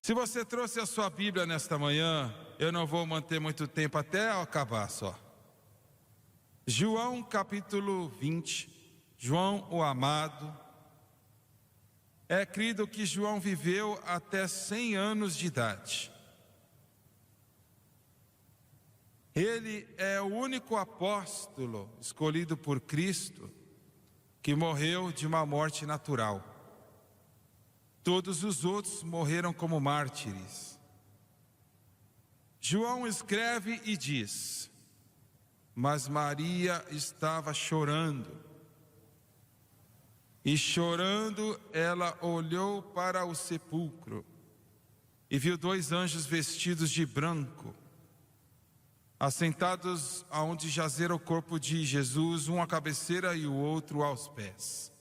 Se você trouxe a sua Bíblia nesta manhã, eu não vou manter muito tempo até acabar só. João capítulo 20, João o amado. É crido que João viveu até 100 anos de idade. Ele é o único apóstolo escolhido por Cristo que morreu de uma morte natural. Todos os outros morreram como mártires. João escreve e diz: mas Maria estava chorando. E chorando, ela olhou para o sepulcro e viu 2 anjos vestidos de branco, assentados aonde jazera o corpo de Jesus, um à cabeceira e o outro aos pés.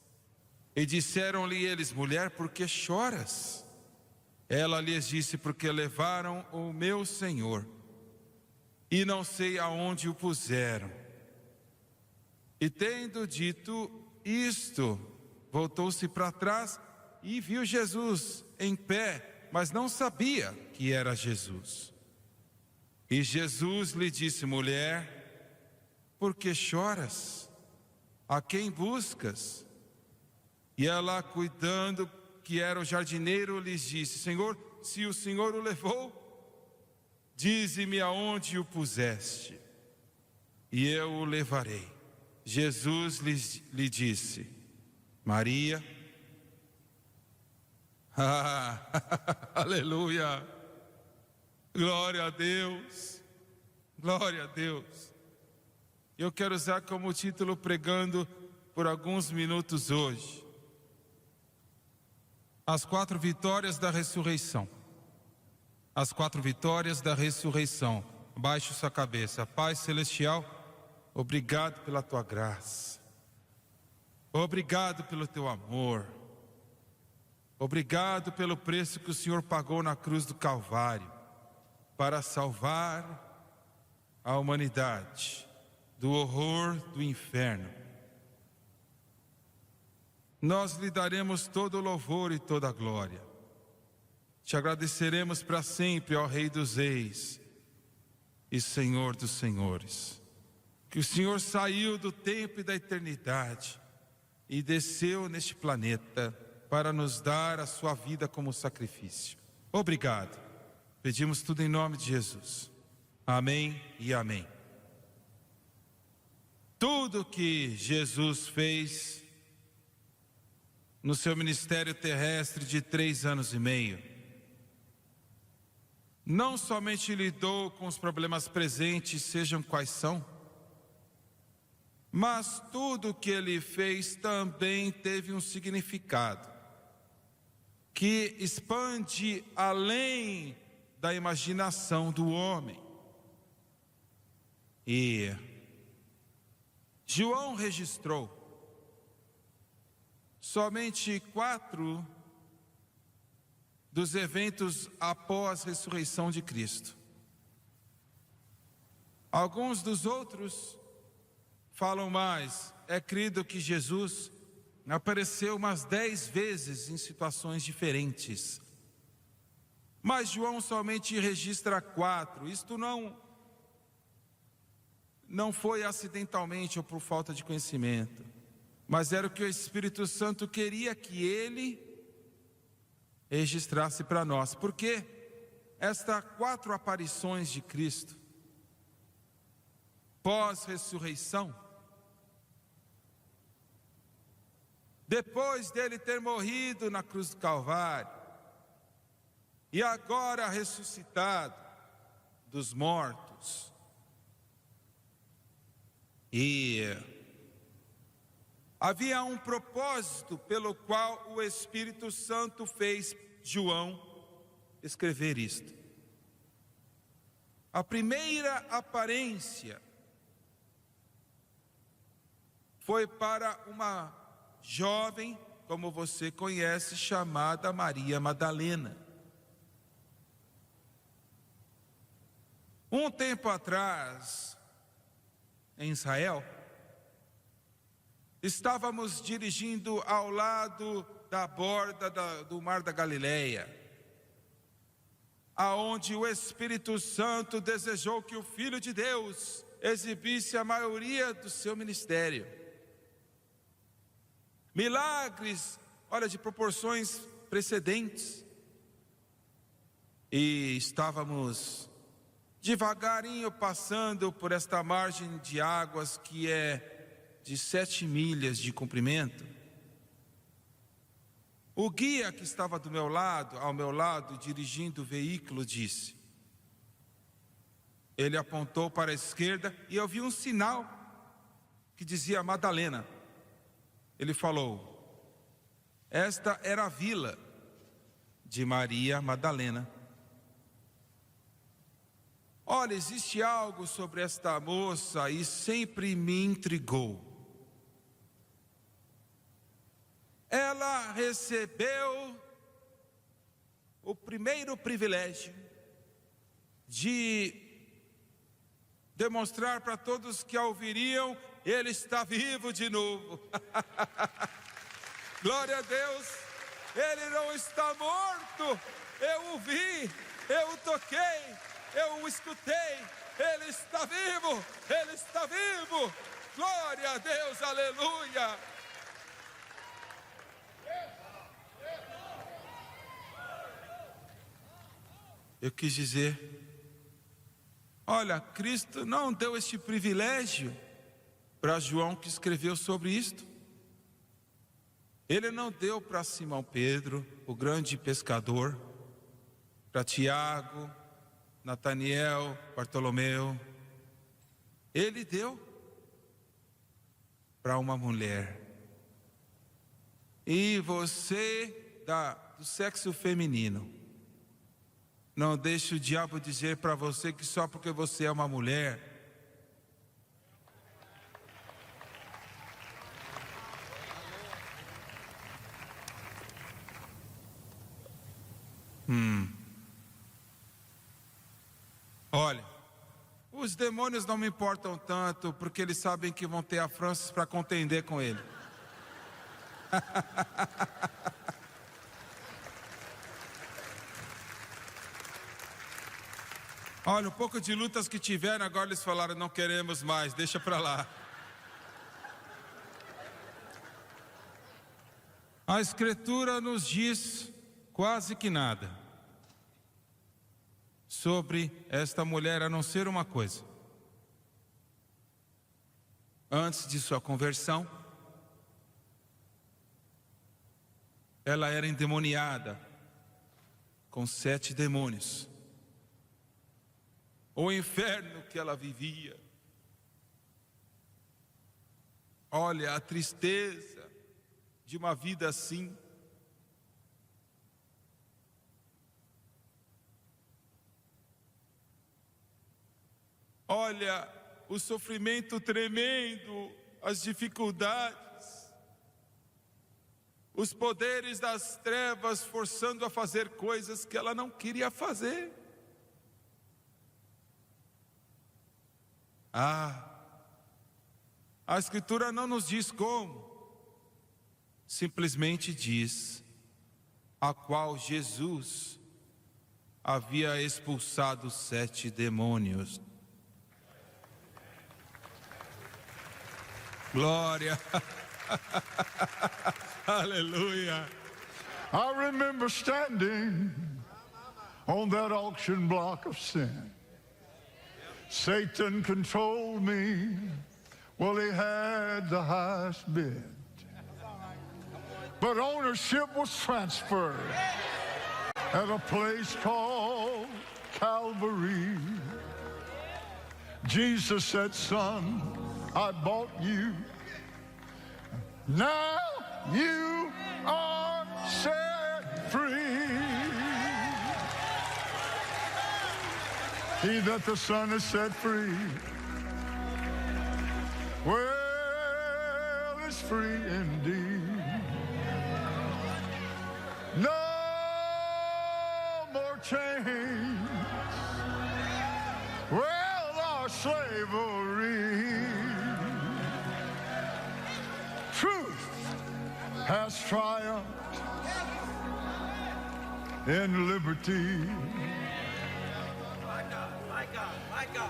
E disseram-lhe eles: mulher, por que choras? Ela lhes disse: porque levaram o meu Senhor e não sei aonde o puseram. E tendo dito isto, voltou-se para trás e viu Jesus em pé, mas não sabia que era Jesus. E Jesus lhe disse: mulher, por que choras? A quem buscas? E ela, cuidando que era o jardineiro, lhes disse: Senhor, se o Senhor o levou, dize-me aonde o puseste, e eu o levarei. Jesus lhe disse: Maria. Aleluia, glória a Deus, glória a Deus. Eu quero usar como título, pregando por alguns minutos hoje, as 4 vitórias da ressurreição. As 4 vitórias da ressurreição. Baixe sua cabeça. Pai Celestial, obrigado pela tua graça. Obrigado pelo teu amor. Obrigado pelo preço que o Senhor pagou na cruz do Calvário para salvar a humanidade do horror do inferno. Nós lhe daremos todo o louvor e toda a glória. Te agradeceremos para sempre, ó Rei dos Reis e Senhor dos Senhores. Que o Senhor saiu do tempo e da eternidade e desceu neste planeta para nos dar a sua vida como sacrifício. Obrigado. Pedimos tudo em nome de Jesus. Amém e amém. Tudo que Jesus fez no seu ministério terrestre de 3 anos e meio, não somente lidou com os problemas presentes, sejam quais são, mas tudo que ele fez também teve um significado que expande além da imaginação do homem. E João registrou somente 4 dos eventos após a ressurreição de Cristo. Alguns dos outros falam mais. É crido que Jesus apareceu umas 10 vezes em situações diferentes. Mas João somente registra 4. Isto não foi acidentalmente ou por falta de conhecimento, mas era o que o Espírito Santo queria que ele registrasse para nós. Porque estas 4 aparições de Cristo pós-ressurreição, depois dele ter morrido na cruz do Calvário e agora ressuscitado dos mortos, e havia um propósito pelo qual o Espírito Santo fez João escrever isto. A primeira aparência foi para uma jovem, como você conhece, chamada Maria Madalena. Um tempo atrás, em Israel, estávamos dirigindo ao lado da borda do Mar da Galileia. aonde o Espírito Santo desejou que o Filho de Deus exibisse a maioria do seu ministério. Milagres, olha, de proporções precedentes. E estávamos devagarinho passando por esta margem de águas que é de 7 milhas de comprimento. O guia que estava ao meu lado, dirigindo o veículo, disse. Ele apontou para a esquerda e eu vi um sinal que dizia Madalena. Ele falou: esta era a vila de Maria Madalena. Olha, existe algo sobre esta moça e sempre me intrigou. Ela recebeu o primeiro privilégio de demonstrar para todos que a ouviriam: Ele está vivo de novo. Glória a Deus, Ele não está morto. Eu o vi, eu o toquei, eu o escutei. Ele está vivo, Ele está vivo. Glória a Deus, aleluia. Eu quis dizer, olha, Cristo não deu este privilégio para João, que escreveu sobre isto. Ele não deu para Simão Pedro, o grande pescador, para Tiago, Nataniel, Bartolomeu. Ele deu para uma mulher. E você do sexo feminino, não deixe o diabo dizer para você que só porque você é uma mulher, olha, os demônios não me importam tanto, porque eles sabem que vão ter a Francis para contender com ele. Olha, um pouco de lutas que tiveram, agora eles falaram: não queremos mais, deixa para lá. A Escritura nos diz quase que nada sobre esta mulher, a não ser uma coisa. Antes de sua conversão, ela era endemoniada com 7 demônios. O inferno que ela vivia. Olha, a tristeza de uma vida assim. Olha, o sofrimento tremendo, as dificuldades, os poderes das trevas forçando a fazer coisas que ela não queria fazer. A Escritura não nos diz como, simplesmente diz a qual Jesus havia expulsado 7 demônios. Glória, aleluia. I remember standing on that auction block of sin. Satan controlled me. Well, he had the highest bid. But ownership was transferred at a place called Calvary. Jesus said, son, I bought you. Now you are set free. He that the Son has set free, well, is free indeed. No more chains, well, our slavery. Truth has triumphed. in liberty.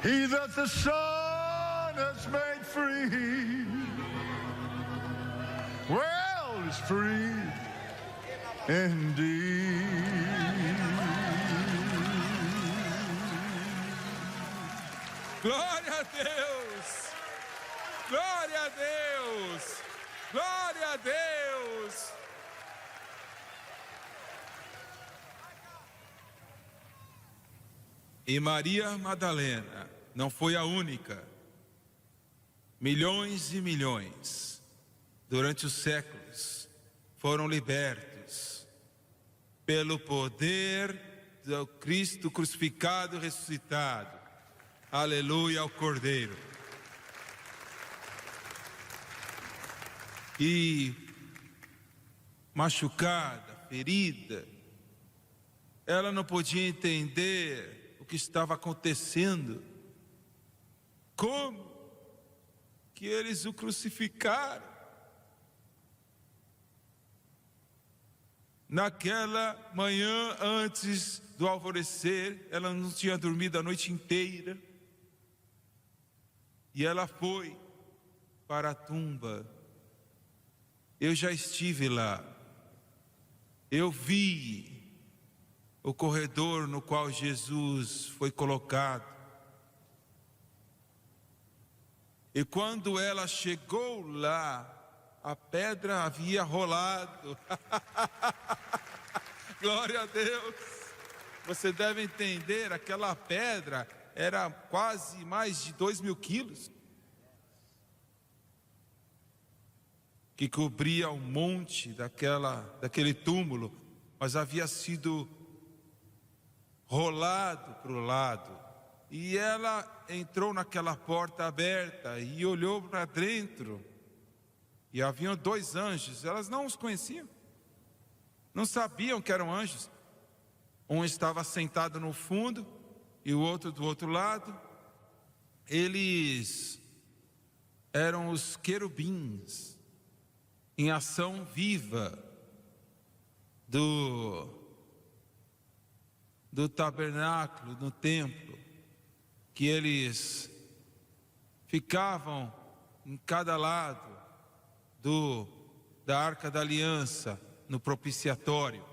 He that the Son has made free, well, is free indeed. Glória a Deus! Glória a Deus! Glória a Deus! E Maria Madalena não foi a única. Milhões e milhões, durante os séculos, foram libertos pelo poder do Cristo crucificado e ressuscitado. Aleluia ao Cordeiro. E machucada, ferida, ela não podia entender o que estava acontecendo. Como que eles o crucificaram? Naquela manhã, antes do alvorecer, ela não tinha dormido a noite inteira. E ela foi para a tumba. Eu já estive lá. Eu vi o corredor no qual Jesus foi colocado. E quando ela chegou lá, a pedra havia rolado. Glória a Deus. Você deve entender, aquela pedra era quase mais de 2.000 quilos, que cobria o monte daquele túmulo, mas havia sido rolado para o lado. E ela entrou naquela porta aberta e olhou para dentro. E haviam 2 anjos, elas não os conheciam, não sabiam que eram anjos. Um estava sentado no fundo e o outro do outro lado. Eles eram os querubins em ação viva do tabernáculo, no templo, que eles ficavam em cada lado da Arca da Aliança, no propiciatório.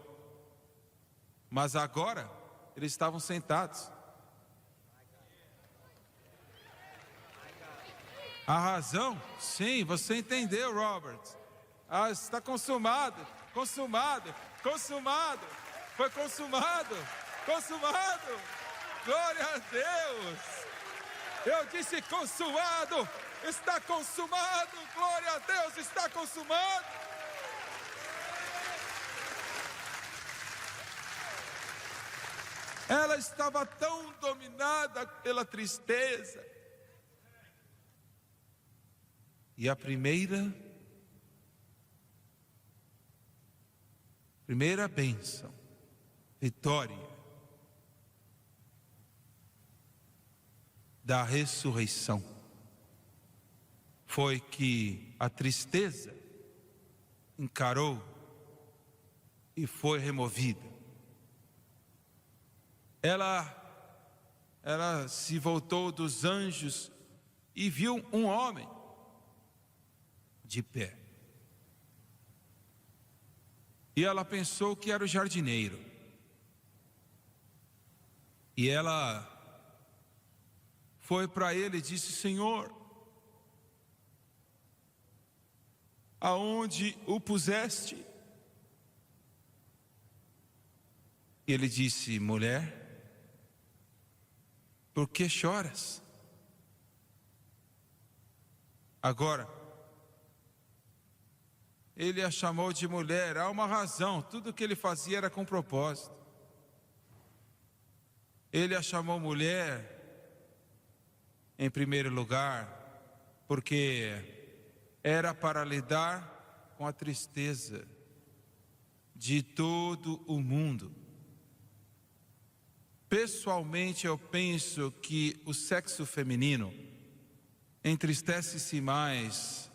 Mas agora eles estavam sentados. A razão? Sim, você entendeu, Robert. Está consumado, consumado, consumado. Foi consumado, consumado. Glória a Deus. Eu disse consumado. Está consumado. Glória a Deus, está consumado. Ela estava tão dominada pela tristeza. E a primeira bênção, vitória da ressurreição, foi que a tristeza encarou e foi removida. Ela se voltou dos anjos e viu um homem de pé. E ela pensou que era o jardineiro. E ela foi para ele e disse: Senhor, aonde o puseste? E ele disse: mulher, por que choras? Agora, ele a chamou de mulher. Há uma razão, tudo que ele fazia era com propósito. Ele a chamou mulher em primeiro lugar, porque era para lidar com a tristeza de todo o mundo. Pessoalmente, eu penso que o sexo feminino entristece-se mais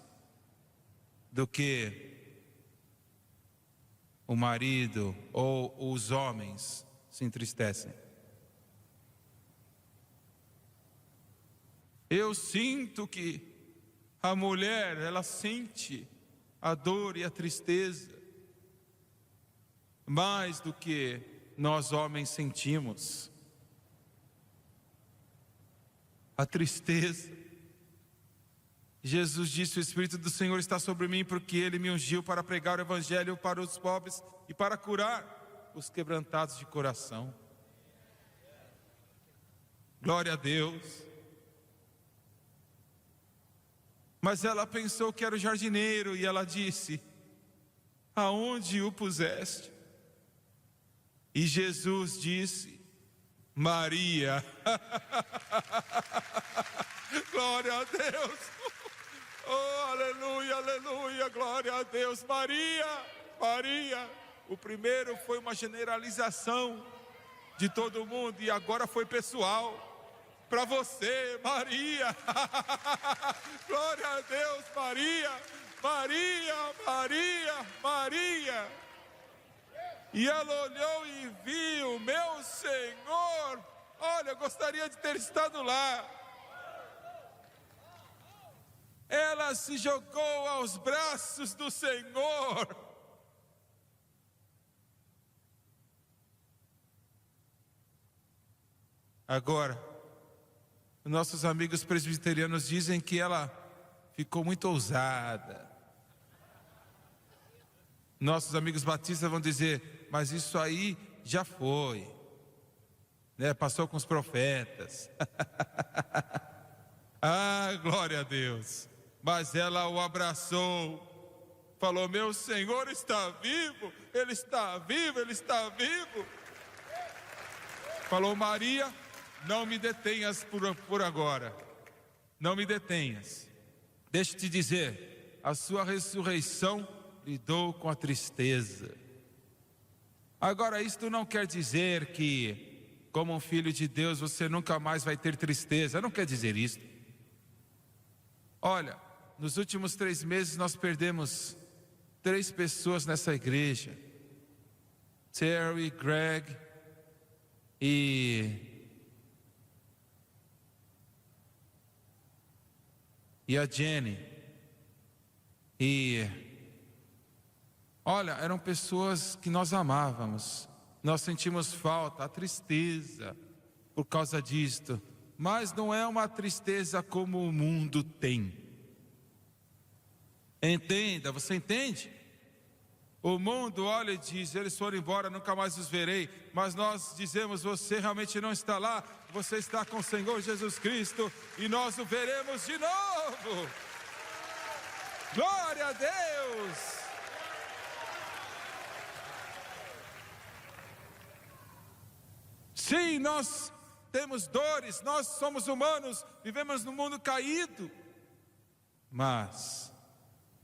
do que o marido ou os homens se entristecem. Eu sinto que a mulher, ela sente a dor e a tristeza mais do que nós homens sentimos. A tristeza. Jesus disse: o Espírito do Senhor está sobre mim, porque Ele me ungiu para pregar o Evangelho para os pobres e para curar os quebrantados de coração. Glória a Deus. Mas ela pensou que era o jardineiro e ela disse: aonde o puseste? E Jesus disse: Maria. Glória a Deus. Oh, aleluia, aleluia, glória a Deus. Maria, Maria. O primeiro foi uma generalização de todo mundo e agora foi pessoal. Para você, Maria. Glória a Deus, Maria. Maria, Maria, Maria. E ela olhou e viu: meu Senhor. Olha, eu gostaria de ter estado lá. Ela se jogou aos braços do Senhor. Agora, nossos amigos presbiterianos dizem que ela ficou muito ousada. Nossos amigos batistas vão dizer: mas isso aí já foi, né? Passou com os profetas. Ah, glória a Deus. Mas ela o abraçou, falou: meu Senhor está vivo, Ele está vivo, Ele está vivo. Falou: Maria, não me detenhas por agora, não me detenhas. Deixa eu te dizer, a sua ressurreição lidou com a tristeza. Agora, isto não quer dizer que, como um filho de Deus, você nunca mais vai ter tristeza. Não quer dizer isso. Olha, nos últimos 3 meses nós perdemos 3 pessoas nessa igreja: Terry, Greg e a Jenny. E olha, eram pessoas que nós amávamos. Nós sentimos falta, a tristeza por causa disto. Mas não é uma tristeza como o mundo tem. Entenda, você entende? O mundo olha e diz: eles foram embora, nunca mais os verei. Mas nós dizemos: você realmente não está lá, você está com o Senhor Jesus Cristo e nós o veremos de novo. Glória a Deus. Sim, nós temos dores, nós somos humanos, vivemos num mundo caído, mas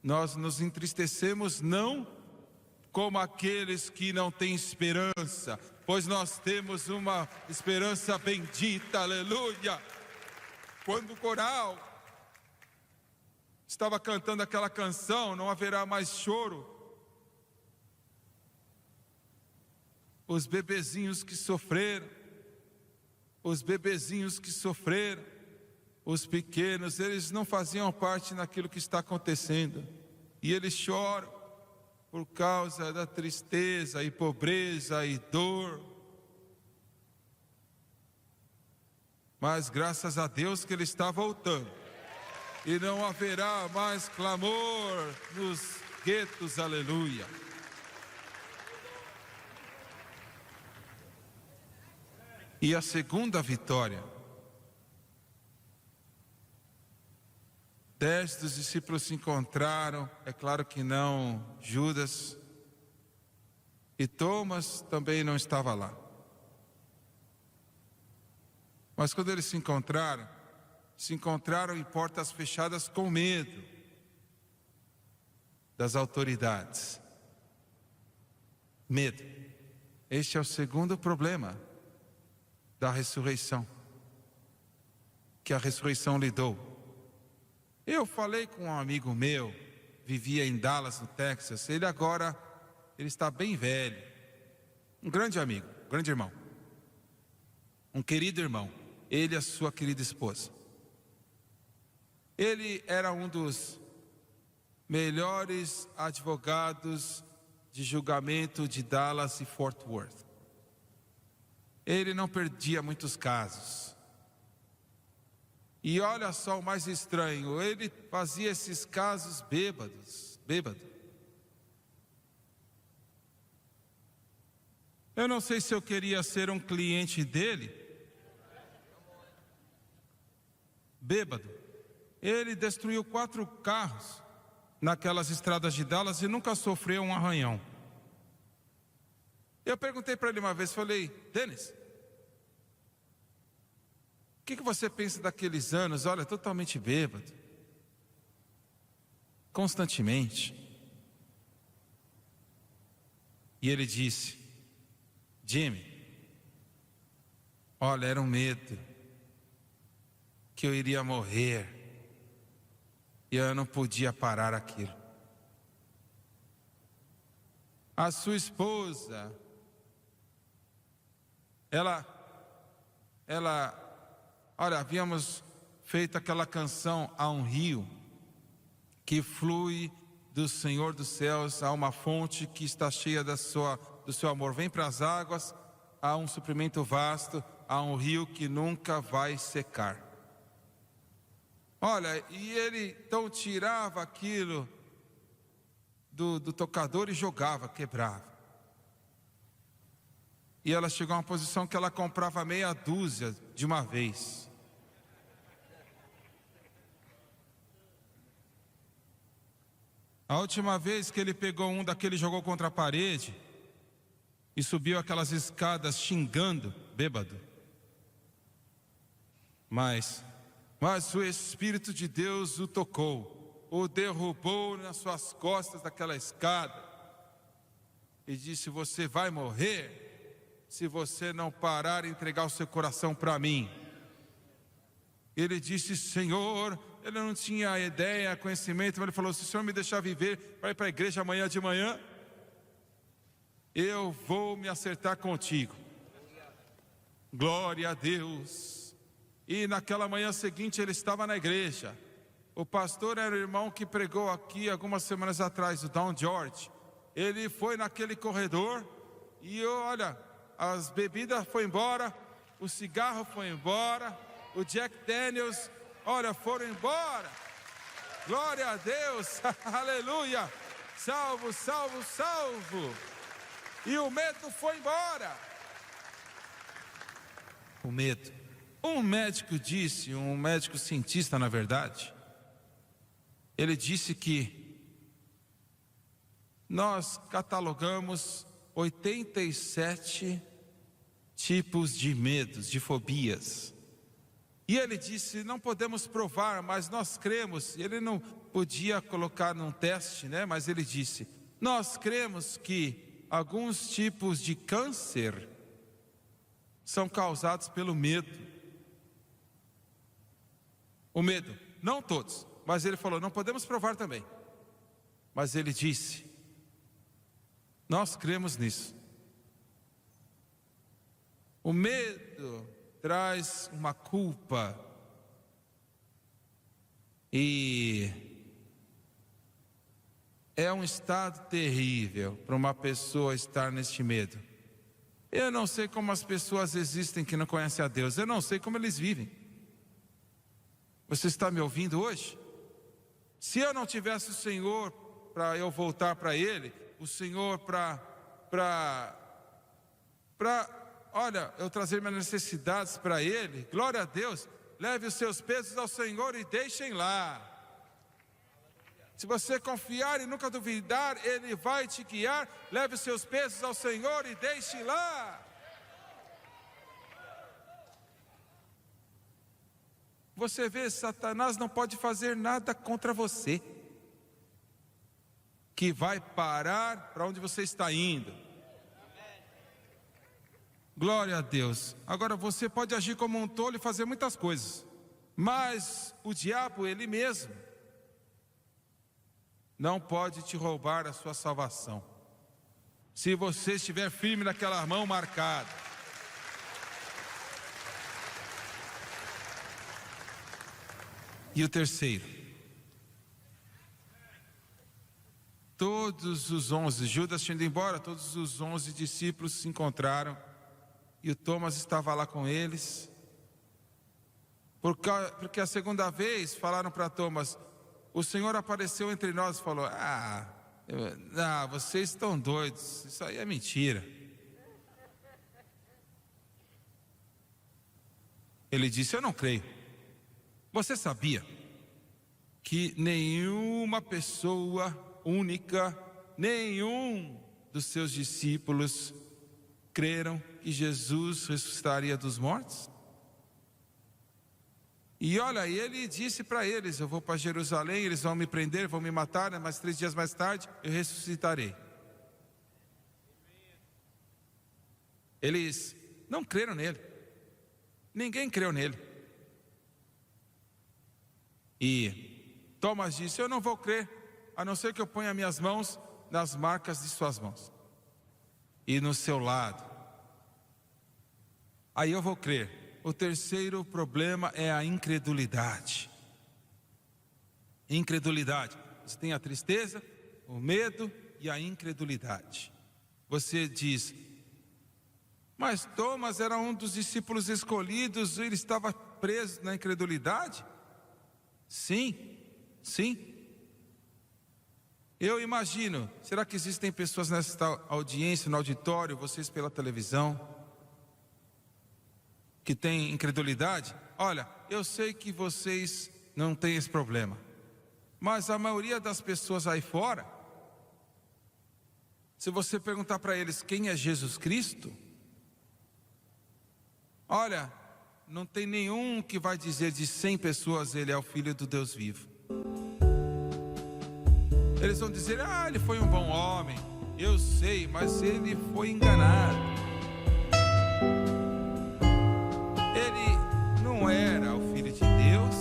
nós nos entristecemos não como aqueles que não têm esperança, pois nós temos uma esperança bendita, aleluia. Quando o coral estava cantando aquela canção, não haverá mais choro, os bebezinhos que sofreram, os pequenos, eles não faziam parte naquilo que está acontecendo, e eles choram por causa da tristeza e pobreza e dor. Mas graças a Deus que Ele está voltando, e não haverá mais clamor nos guetos, aleluia. E a segunda vitória: 10 dos discípulos se encontraram, é claro que não Judas, e Thomas também não estava lá. Mas quando eles se encontraram em portas fechadas com medo das autoridades. Medo. Este é o segundo problema da ressurreição, que a ressurreição lidou. Eu falei com um amigo meu, vivia em Dallas, no Texas. Ele agora ele está bem velho. Um grande amigo, um grande irmão. Um querido irmão. Ele e a sua querida esposa. Ele era um dos melhores advogados de julgamento de Dallas e Fort Worth. Ele não perdia muitos casos. E olha só o mais estranho, ele fazia esses casos bêbado. Eu não sei se eu queria ser um cliente dele. Bêbado. Ele destruiu 4 carros naquelas estradas de Dallas e nunca sofreu um arranhão. Eu perguntei para ele uma vez, falei: Dennis, o que você pensa daqueles anos? Olha, totalmente bêbado. Constantemente. E ele disse: Jimmy, olha, era um medo que eu iria morrer e eu não podia parar aquilo. A sua esposa, olha, havíamos feito aquela canção "Há um rio que flui do Senhor dos céus, há uma fonte que está cheia do seu amor. Vem para as águas, há um suprimento vasto, há um rio que nunca vai secar." Olha, e ele então tirava aquilo do tocador e jogava, quebrava. E ela chegou a uma posição que ela comprava meia dúzia de uma vez. A última vez que ele pegou um daquele, jogou contra a parede e subiu aquelas escadas xingando, bêbado. Mas o Espírito de Deus o tocou, o derrubou nas suas costas daquela escada e disse: você vai morrer se você não parar e entregar o seu coração para mim. Ele disse: Senhor, ele não tinha ideia, conhecimento, mas ele falou: se o Senhor me deixar viver, vai para a igreja amanhã de manhã, eu vou me acertar contigo. Glória a Deus. E naquela manhã seguinte ele estava na igreja. O pastor era o irmão que pregou aqui algumas semanas atrás, o Don George. Ele foi naquele corredor e olha, as bebidas foram embora, o cigarro foi embora, o Jack Daniels, olha, foram embora. Glória a Deus, aleluia, salvo, salvo, salvo. E o medo foi embora. O medo. Um médico disse, um médico cientista na verdade, ele disse que nós catalogamos 87 tipos de medos, de fobias. E ele disse: não podemos provar, mas nós cremos. Ele não podia colocar num teste, né? Mas ele disse: nós cremos que alguns tipos de câncer são causados pelo medo. O medo, não todos, mas ele falou: não podemos provar também. Mas ele disse: nós cremos nisso. O medo traz uma culpa e é um estado terrível para uma pessoa estar neste medo. Eu não sei como as pessoas existem que não conhecem a Deus, eu não sei como eles vivem. Você está me ouvindo hoje? Se eu não tivesse o Senhor para eu voltar para Ele, o Senhor olha, eu trazer minhas necessidades para Ele, glória a Deus, leve os seus pesos ao Senhor e deixem lá. Se você confiar e nunca duvidar, Ele vai te guiar, leve os seus pesos ao Senhor e deixe lá. Você vê, Satanás não pode fazer nada contra você que vai parar para onde você está indo. Glória a Deus. Agora você pode agir como um tolo e fazer muitas coisas, mas o diabo, ele mesmo, não pode te roubar a sua salvação. Se você estiver firme naquela mão marcada. E o terceiro. Todos os 11, Judas tinha ido embora, todos os 11 discípulos se encontraram. E o Thomas estava lá com eles. Porque a segunda vez falaram para Thomas: o Senhor apareceu entre nós e falou: vocês estão doidos, isso aí é mentira. Ele disse: eu não creio. Você sabia que nenhuma pessoa única, nenhum dos seus discípulos creram que Jesus ressuscitaria dos mortos? E olha, ele disse para eles: eu vou para Jerusalém, eles vão me prender, vão me matar, mas 3 dias mais tarde eu ressuscitarei. Eles não creram nele. Ninguém creu nele. E Thomas disse: eu não vou crer, a não ser que eu ponha minhas mãos nas marcas de suas mãos e no seu lado. Aí eu vou crer. O terceiro problema é a incredulidade. Incredulidade. Você tem a tristeza, o medo e a incredulidade. Você diz: mas Thomas era um dos discípulos escolhidos, ele estava preso na incredulidade? Sim, sim. Eu imagino, será que existem pessoas nesta audiência, no auditório, vocês pela televisão, que têm incredulidade? Olha, eu sei que vocês não têm esse problema, mas a maioria das pessoas aí fora, se você perguntar para eles quem é Jesus Cristo, olha, não tem nenhum que vai dizer de 100 pessoas ele é o Filho do Deus vivo. Eles vão dizer: ele foi um bom homem, eu sei, mas ele foi enganado. Ele não era o Filho de Deus.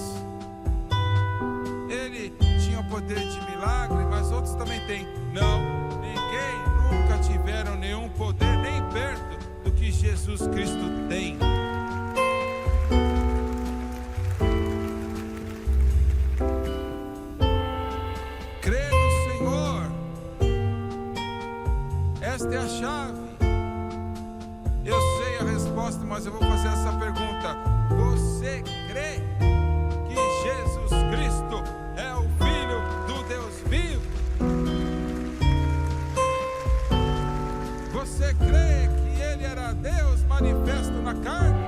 Ele tinha o poder de milagre, mas outros também têm. Não, ninguém nunca tiveram nenhum poder nem perto do que Jesus Cristo tem. Crê no Senhor. Esta é a chave. Eu sei a resposta, mas eu vou fazer essa pergunta: você crê que Jesus Cristo é o Filho do Deus vivo? Você crê que Ele era Deus manifesto na carne?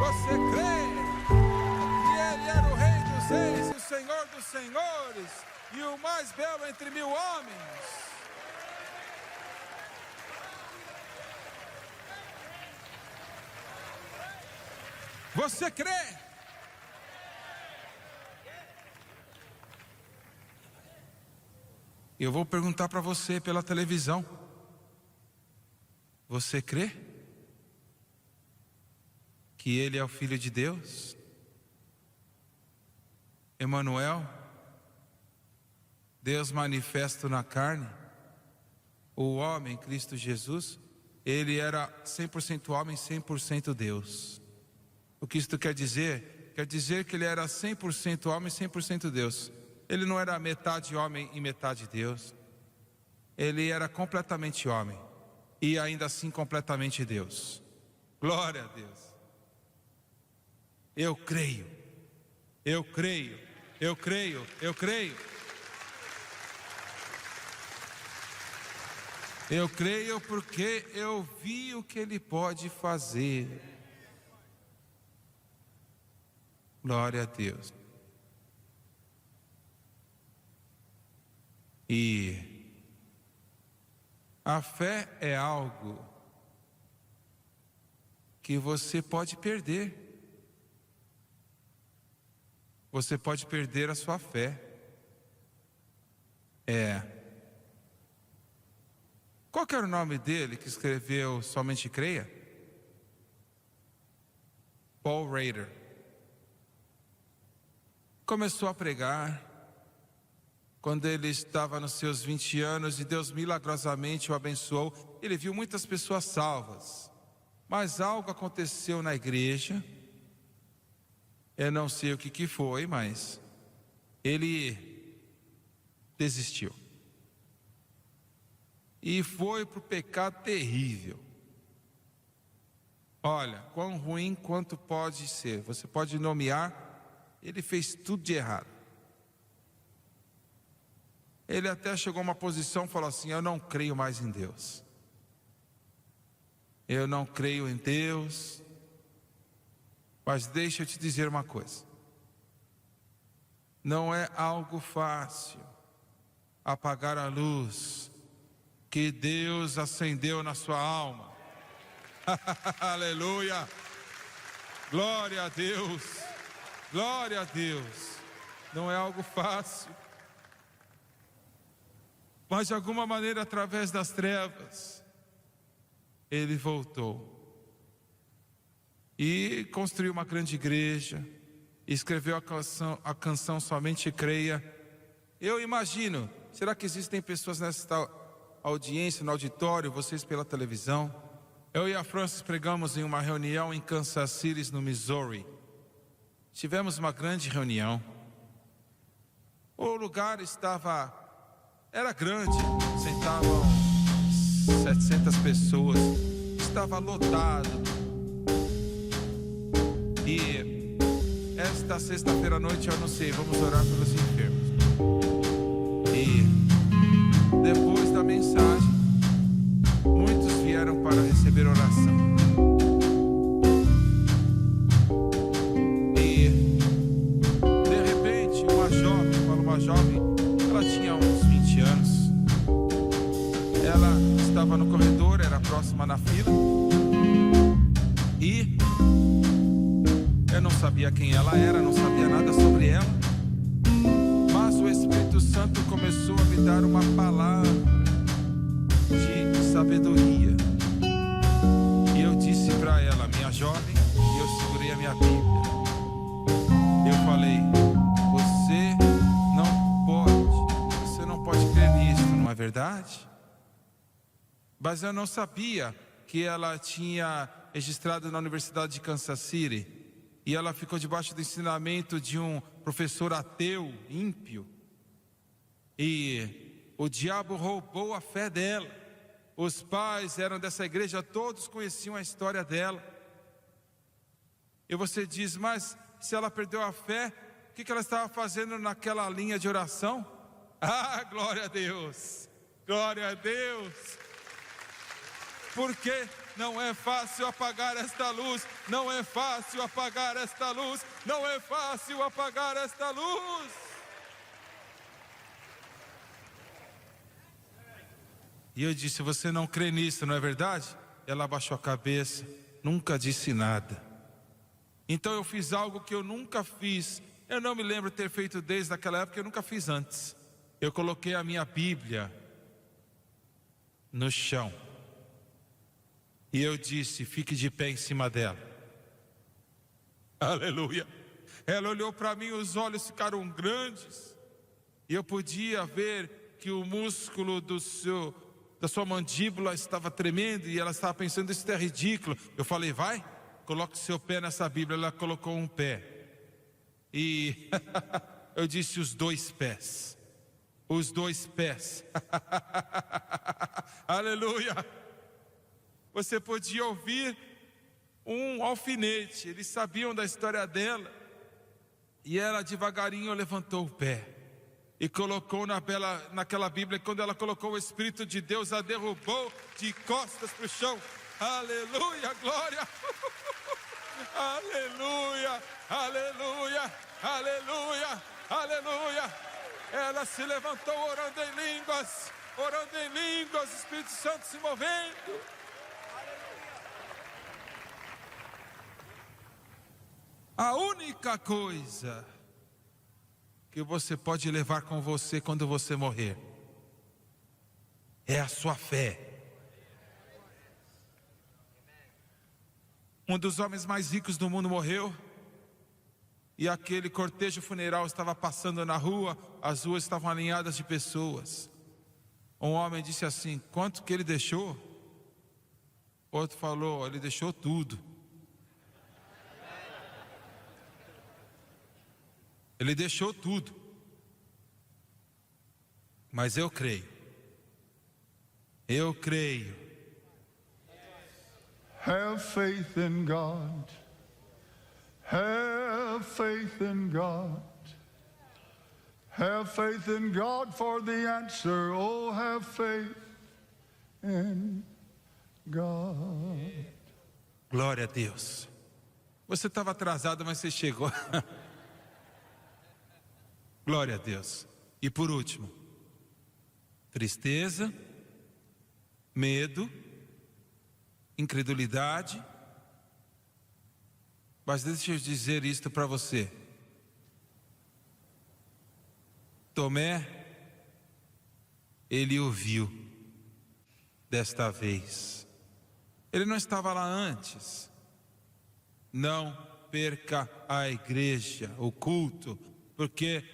Você crê que Ele era o Rei dos Reis e o Senhor dos Senhores e o mais belo entre 1000 homens? Você crê? Eu vou perguntar para você pela televisão: você crê que Ele é o Filho de Deus? Emanuel, Deus manifesto na carne, o homem Cristo Jesus. Ele era 100% homem, 100% Deus. O que isto quer dizer? Quer dizer que ele era 100% homem, 100% Deus. Ele não era metade homem e metade Deus. Ele era completamente homem e ainda assim completamente Deus. Glória a Deus. Eu creio, eu creio, eu creio, eu creio. Eu creio porque eu vi o que Ele pode fazer. Glória a Deus. E a fé é algo que você pode perder. Você pode perder a sua fé. Qual que era o nome dele que escreveu Somente Creia? Paul Rader. Começou a pregar, quando ele estava nos seus 20 anos e Deus milagrosamente o abençoou. Ele viu muitas pessoas salvas, mas algo aconteceu na igreja. Eu não sei o que foi, mas ele desistiu. E foi para o pecado terrível. Olha, quão ruim quanto pode ser. Você pode nomear, ele fez tudo de errado. Ele até chegou a uma posição e falou assim: eu não creio mais em Deus. Eu não creio em Deus. Mas deixa eu te dizer uma coisa. Não é algo fácil apagar a luz que Deus acendeu na sua alma. Aleluia! Glória a Deus! Glória a Deus! Não é algo fácil. Mas de alguma maneira, através das trevas, ele voltou. E construiu uma grande igreja, escreveu a canção Somente Creia. Eu imagino, será que existem pessoas nesta audiência, no auditório, vocês pela televisão? Eu e a Francis pregamos em uma reunião em Kansas City, no Missouri. Tivemos uma grande reunião. O lugar era grande, sentavam 700 pessoas, estava lotado. E esta sexta-feira à noite eu anunciei: vamos orar pelos enfermos. E depois da mensagem, muitos vieram para receber oração. E de repente uma jovem, ela tinha uns 20 anos. Ela estava no corredor, era próxima na fila. E eu não sabia quem ela era, não sabia nada sobre ela. Mas o Espírito Santo começou a me dar uma palavra de sabedoria. E eu disse para ela: minha jovem, e eu segurei a minha Bíblia. Eu falei: você não pode crer nisso, não é verdade? Mas eu não sabia que ela tinha registrado na Universidade de Kansas City. E ela ficou debaixo do ensinamento de um professor ateu, ímpio. E o diabo roubou a fé dela. Os pais eram dessa igreja, todos conheciam a história dela. E você diz: mas se ela perdeu a fé, o que ela estava fazendo naquela linha de oração? Ah, glória a Deus! Glória a Deus! Porque não é fácil apagar esta luz, não é fácil apagar esta luz, não é fácil apagar esta luz. E eu disse: você não crê nisso, não é verdade? Ela abaixou a cabeça, nunca disse nada. Então eu fiz algo que eu nunca fiz. Eu não me lembro ter feito desde aquela época, eu nunca fiz antes. Eu coloquei a minha Bíblia no chão. E eu disse: fique de pé em cima dela. Aleluia. Ela olhou para mim, os olhos ficaram grandes. E eu podia ver que o músculo da sua mandíbula estava tremendo. E ela estava pensando: isso é ridículo. Eu falei: vai, coloque seu pé nessa Bíblia. Ela colocou um pé. E eu disse: os dois pés. Os dois pés. Aleluia. Você podia ouvir um alfinete. Eles sabiam da história dela. E ela devagarinho levantou o pé e colocou naquela Bíblia. Quando ela colocou, o Espírito de Deus a derrubou de costas para o chão. Aleluia, glória. Aleluia, aleluia, aleluia, aleluia. Ela se levantou orando em línguas, o Espírito Santo se movendo. A única coisa que você pode levar com você quando você morrer é a sua fé. Um dos homens mais ricos do mundo morreu. e aquele cortejo funeral estava passando na rua, as ruas estavam alinhadas de pessoas. Um homem disse assim: quanto que ele deixou? Outro falou: ele deixou tudo. Ele deixou tudo. Mas eu creio. Eu creio. Have faith in God. Have faith in God. Have faith in God for the answer. Oh, have faith in God. Glória a Deus. Você estava atrasado, mas você chegou. Glória a Deus. E por último, tristeza, medo, incredulidade. Mas deixa eu dizer isto para você. Tomé, ele ouviu desta vez. Ele não estava lá antes. Não perca a igreja, o culto, porque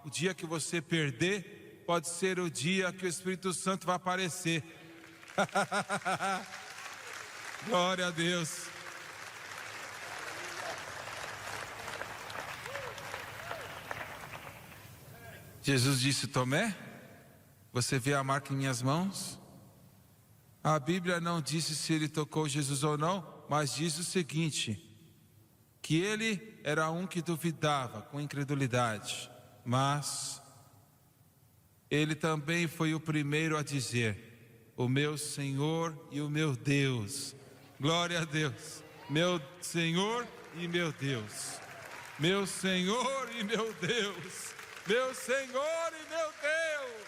o dia que você perder, pode ser o dia que o Espírito Santo vai aparecer. Glória a Deus. Jesus disse: Tomé, você vê a marca em minhas mãos? A Bíblia não disse se ele tocou Jesus ou não, mas diz o seguinte: que ele era um que duvidava com incredulidade, mas ele também foi o primeiro a dizer: o meu Senhor e o meu Deus. Glória a Deus. Meu Senhor e meu Deus. Meu Senhor e meu Deus. Meu Senhor e meu Deus.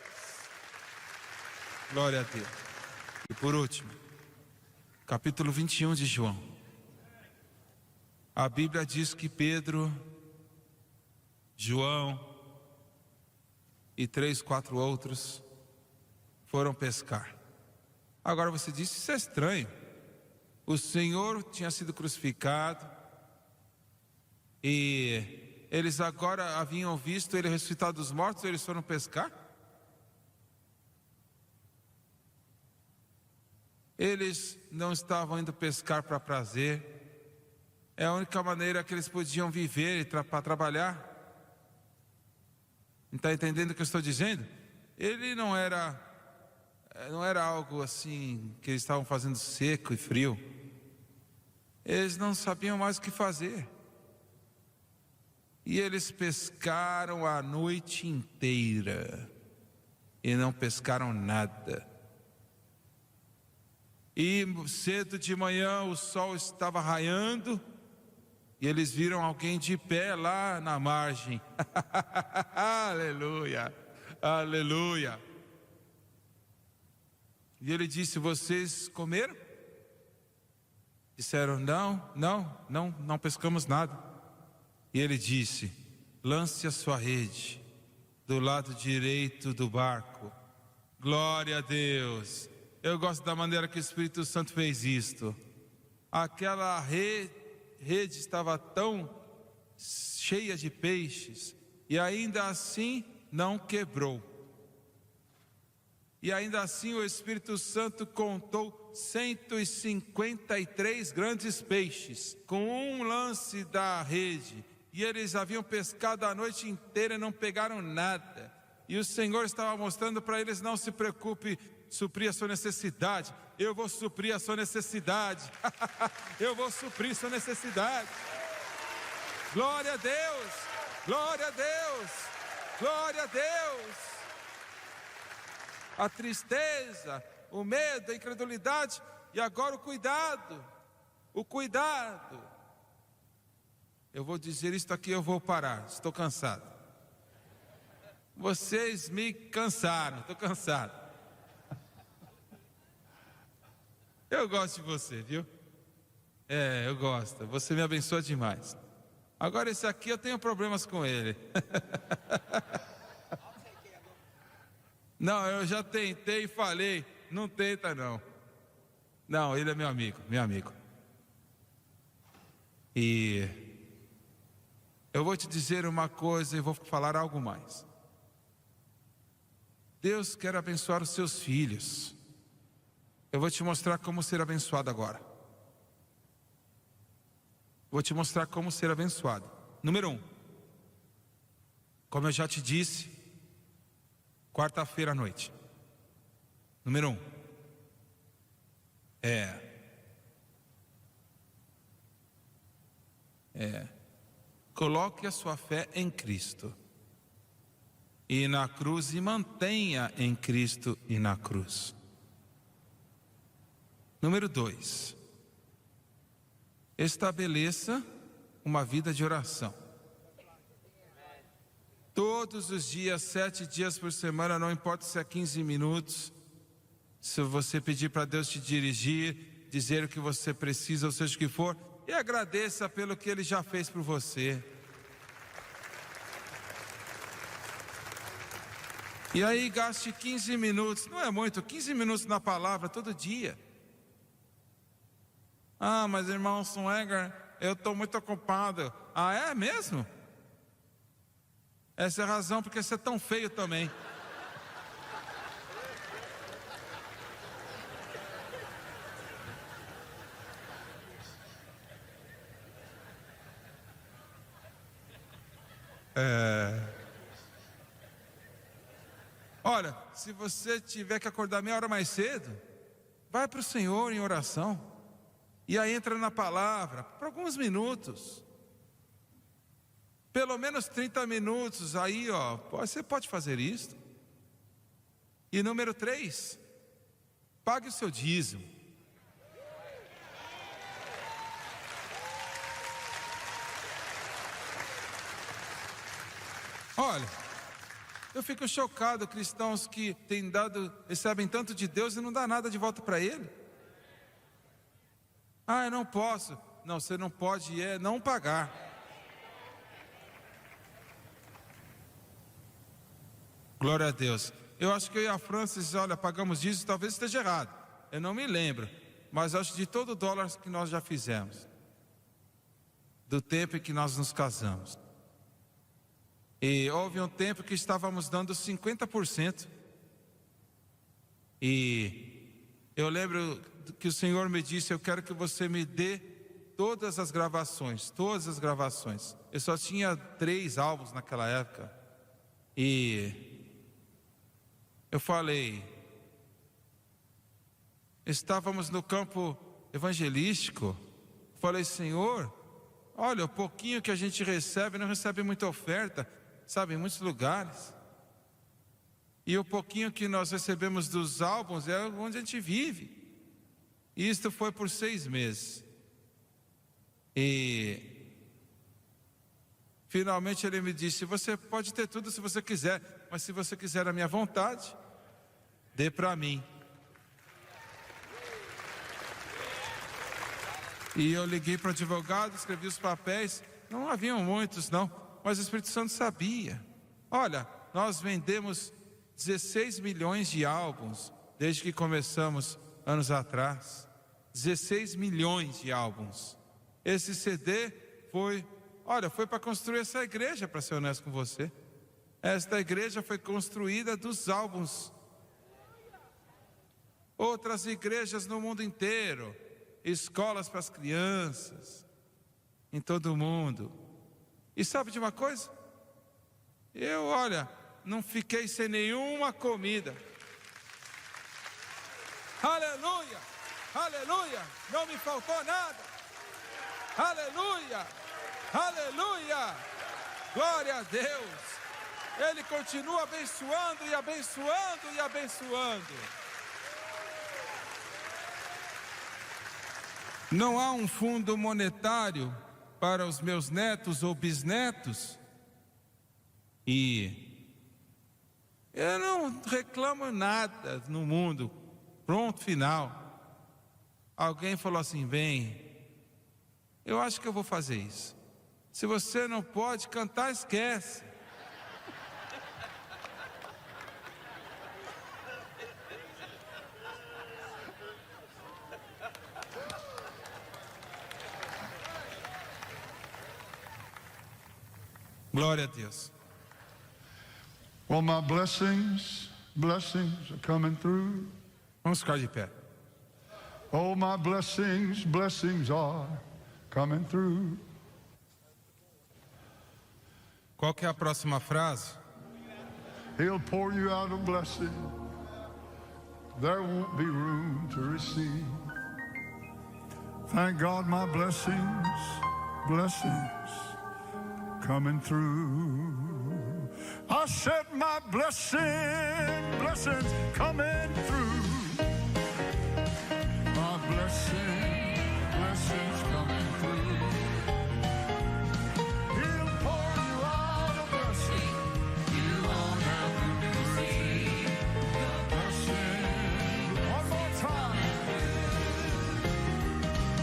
Glória a Deus. E por último, capítulo 21 de João. A Bíblia diz que Pedro, João e 3, 4 outros foram pescar. Agora você disse: isso é estranho. O Senhor tinha sido crucificado e eles agora haviam visto ele ressuscitado dos mortos e eles foram pescar? Eles não estavam indo pescar para prazer. É a única maneira que eles podiam viver para trabalhar. Não está entendendo o que eu estou dizendo? Ele não era algo assim que eles estavam fazendo seco e frio. Eles não sabiam mais o que fazer. E eles pescaram a noite inteira e não pescaram nada. E cedo de manhã o sol estava raiando e eles viram alguém de pé lá na margem. Aleluia, aleluia. E ele disse: vocês comeram? Disseram: não pescamos nada. E ele disse: lance a sua rede do lado direito do barco. Glória a Deus. Eu gosto da maneira que o Espírito Santo fez isto. Aquela rede estava tão cheia de peixes e ainda assim não quebrou. E ainda assim o Espírito Santo contou 153 grandes peixes com um lance da rede. E eles haviam pescado a noite inteira e não pegaram nada. E o Senhor estava mostrando para eles: não se preocupe, suprir a sua necessidade. Eu vou suprir a sua necessidade. Eu vou suprir sua necessidade. Glória a Deus, glória a Deus, glória a Deus. A tristeza, o medo, a incredulidade e agora o cuidado. O cuidado. Eu vou dizer isto aqui, eu vou parar, estou cansado. Vocês me cansaram, estou cansado. Eu gosto de você, viu? Eu gosto, você me abençoa demais. Agora esse aqui eu tenho problemas com ele. Não, eu já tentei e falei: não tenta não. Não, ele é meu amigo, meu amigo. E eu vou te dizer uma coisa e vou falar algo mais. Deus quer abençoar os seus filhos. Eu vou te mostrar como ser abençoado agora. Vou te mostrar como ser abençoado. Número 1. Como eu já te disse, quarta-feira à noite. Número 1. Coloque a sua fé em Cristo. E na cruz, e mantenha em Cristo e na cruz. Número 2. Estabeleça uma vida de oração. Todos os dias, 7 dias por semana, não importa se é 15 minutos. Se você pedir para Deus te dirigir, dizer o que você precisa, ou seja o que for, e agradeça pelo que Ele já fez por você. E aí gaste 15 minutos, não é muito, 15 minutos na palavra todo dia. Ah, mas irmão Swagger, eu estou muito ocupado. Ah, é mesmo? Essa é a razão porque você é tão feio também. Olha, se você tiver que acordar meia hora mais cedo, vai para o Senhor em oração. E aí entra na palavra, por alguns minutos. Pelo menos 30 minutos, aí ó, você pode fazer isso. E número 3, pague o seu dízimo. Olha, eu fico chocado, cristãos que recebem tanto de Deus e não dá nada de volta para Ele. Ah, eu não posso. Não, você não pode não pagar. Glória a Deus. Eu acho que eu e a Francis, olha, pagamos dízimo, talvez esteja errado. Eu não me lembro, mas acho de todo o dólar que nós já fizemos, do tempo em que nós nos casamos. E houve um tempo que estávamos dando 50%. E eu lembro que o Senhor me disse, eu quero que você me dê todas as gravações. Eu só tinha 3 álbuns naquela época. E eu falei, estávamos no campo evangelístico. Falei, Senhor, olha, o pouquinho que a gente recebe, não recebe muita oferta, sabe, em muitos lugares. E o pouquinho que nós recebemos dos álbuns é onde a gente vive. E isto foi por 6 meses. E finalmente ele me disse, você pode ter tudo se você quiser, mas se você quiser a minha vontade, dê para mim. E eu liguei para o advogado, escrevi os papéis. Não haviam muitos não, mas o Espírito Santo sabia. Olha, nós vendemos 16 milhões de álbuns desde que começamos anos atrás. 16 milhões de álbuns. Esse CD foi para construir essa igreja, para ser honesto com você. Esta igreja foi construída dos álbuns. Outras igrejas no mundo inteiro, escolas para as crianças, em todo o mundo. E sabe de uma coisa? Eu, não fiquei sem nenhuma comida. Aleluia, aleluia, não me faltou nada. Aleluia, aleluia, glória a Deus. Ele continua abençoando e abençoando e abençoando. Não há um fundo monetário para os meus netos ou bisnetos. E eu não reclamo nada no mundo. Pronto, final. Alguém falou assim, bem, eu acho que eu vou fazer isso. Se você não pode cantar, esquece. Glória a Deus. Well, my blessings are coming through. Vamos ficar de pé. Oh, my blessings are coming through. Qual que é a próxima frase? He'll pour you out a blessing. There won't be room to receive. Thank God my blessings coming through. I said my blessings coming through. My blessings coming through. He'll pour you out a blessing. You won't have to receive the blessing. One more time.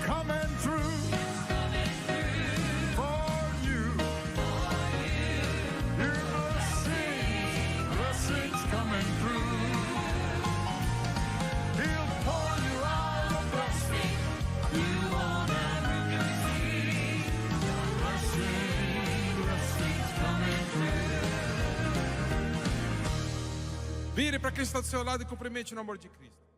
Coming through. For you. Your blessings coming through. He'll pour you out a blessing. You won't have to receive the blessings coming through. Vire para quem está do seu lado e cumprimente no amor de Cristo.